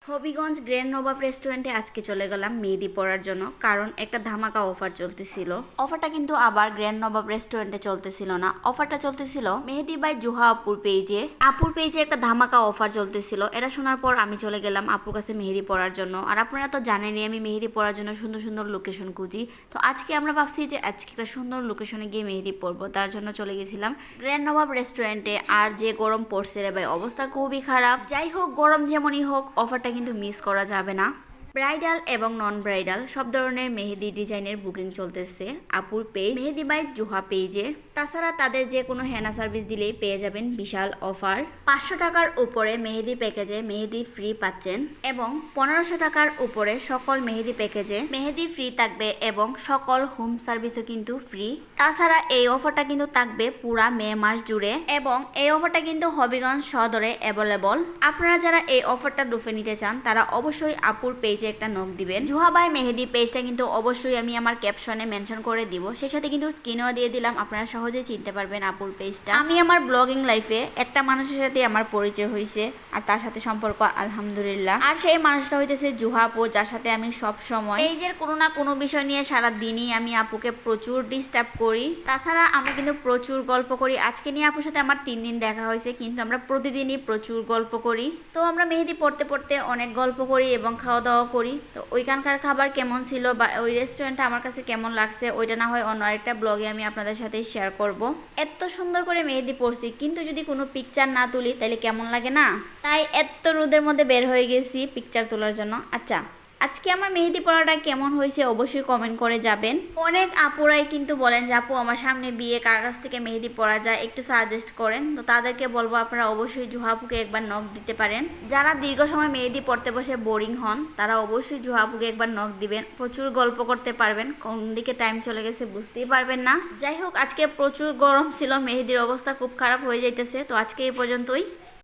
Habiganj grand নবাব রেস্টুরেন্টে আজকে চলে গেলাম মেহেদি পড়ার জন্য, কারণ একটা ধামাকা অফার চলতেছিল। অফারটা কিন্তু আবার গ্র্যান্ড নবাব রেস্টুরেন্টে চলতেছিল না, অফারটা চলতেছিল মেহেদি বাই জুহা আপুর পেজে একটা ধামাকা অফার চলতেছিল। এটা শোনার পর আমি চলে গেলাম আপুর কাছে মেহেদি পড়ার জন্য। আর আপনারা তো জানেনই আমি মেহেদি পড়ার জন্য সুন্দর সুন্দর লোকেশন খুঁজি। তো আজকে আমরা ভাবছি যে আজকে একটা সুন্দর লোকেশনে গিয়ে মেহেদি পড়বো, তার জন্য চলে গেছিলাম গ্র্যান্ড নবাব রেস্টুরেন্টে। আর যে গরম পড়ছে রে ভাই, অবস্থা খুবই খারাপ। যাই হোক, গরম যেমনই হোক, অফারটা কিন্তু মিস করা যাবে না। ব্রাইডাল এবং নন ব্রাইডাল সব ধরনের মেহেদি ডিজাইনের বুকিং চলতেছে আপুর পেজ মেহেদি বাই জুহা পেজে। তাছাড়া তাদের যে কোনো হেনা সার্ভিস দিলেই পেয়ে যাবেন বিশাল অফার। 500 টাকার উপরে মেহেদি প্যাকেজে মেহেদি ফ্রি পাচ্ছেন, এবং 1500 টাকার উপরে সকল মেহেদি প্যাকেজে মেহেদি ফ্রি থাকবে, এবং সকল হোম সার্ভিসও কিন্তু ফ্রি। তাছাড়া এই অফারটা কিন্তু থাকবে পুরা মে মাস জুড়ে, এবং এই অফারটা কিন্তু হবিগঞ্জ সদরে অ্যাভেলেবল। আপনারা যারা এই অফারটা লুফে নিতে চান তারা অবশ্যই আপুর পেজে একটা নক দিবেন। জুহা বাই মেহেদি পেজটা কিন্তু অবশ্যই আমি আমার ক্যাপশনে মেনশন করে দিব, সেই সাথে কিন্তু স্ক্রিনেও দিয়ে দিলাম, আপনারা সহজে চিনতে পারবেন আপুর পেজটা। আমি আমার ব্লগিং লাইফে একটা মানুষের সাথে আমার পরিচয় হয়েছে, আর তার সাথে সম্পর্ক আলহামদুলিল্লাহ। আর সেই মানুষটা হইতেছে জুহা আপু, যার সাথে আমি সব সময় পেজের কোনো না কোনো বিষয় নিয়ে সারা দিনই আমি আপুকে প্রচুর ডিস্টার্ব করি। তাছাড়া আমরা কিন্তু প্রচুর গল্প করি। আজকে নিয়ে আপুর সাথে আমার 3 দিন দেখা হয়েছে, কিন্তু আমরা প্রতিদিনই প্রচুর গল্প করি। তো আমরা মেহেদি পড়তে পড়তে অনেক গল্প করি এবং খাওয়া দাওয়া করি। তো ওইখানকার খাবার কেমন ছিল বা ওই রেস্টুরেন্টটা আমার কাছে কেমন লাগছে, ওইটা না হয় অন্য আরেকটা ব্লগে আমি আপনাদের সাথে শেয়ার করব। এত সুন্দর করে মেহেদি পড়ছি, কিন্তু যদি কোনো পিকচার না তুলি তাহলে কেমন লাগে না? তাই এত রোদের মধ্যে বের হয়ে গেছি পিকচার তোলার জন্য। আচ্ছা, আজকে আমার মেহেদি পড়াটা কেমন হয়েছে অবশ্যই কমেন্ট করে যাবেন। অনেক আপুরাই কিন্তু বলেন যে আপু আমার সামনে বিয়ে, কার কাছ থেকে মেহেদি পড়া যায় একটু সাজেস্ট করেন। তো তাদেরকে বলবো আপনারা অবশ্যই জুহা আপুকে একবার নক দিতে পারেন। যারা দীর্ঘ সময় মেহেদি পড়তে বসে বোরিং হন তারা অবশ্যই জুহা আপুকে একবার নক দিবেন, প্রচুর গল্প করতে পারবেন, কোন দিকে টাইম চলে গেছে বুঝতেই পারবেন না। যাই হোক, আজকে প্রচুর গরম ছিল, মেহেদির অবস্থা খুব খারাপ হয়ে যাইতেছে। তো আজকে এই পর্যন্তই।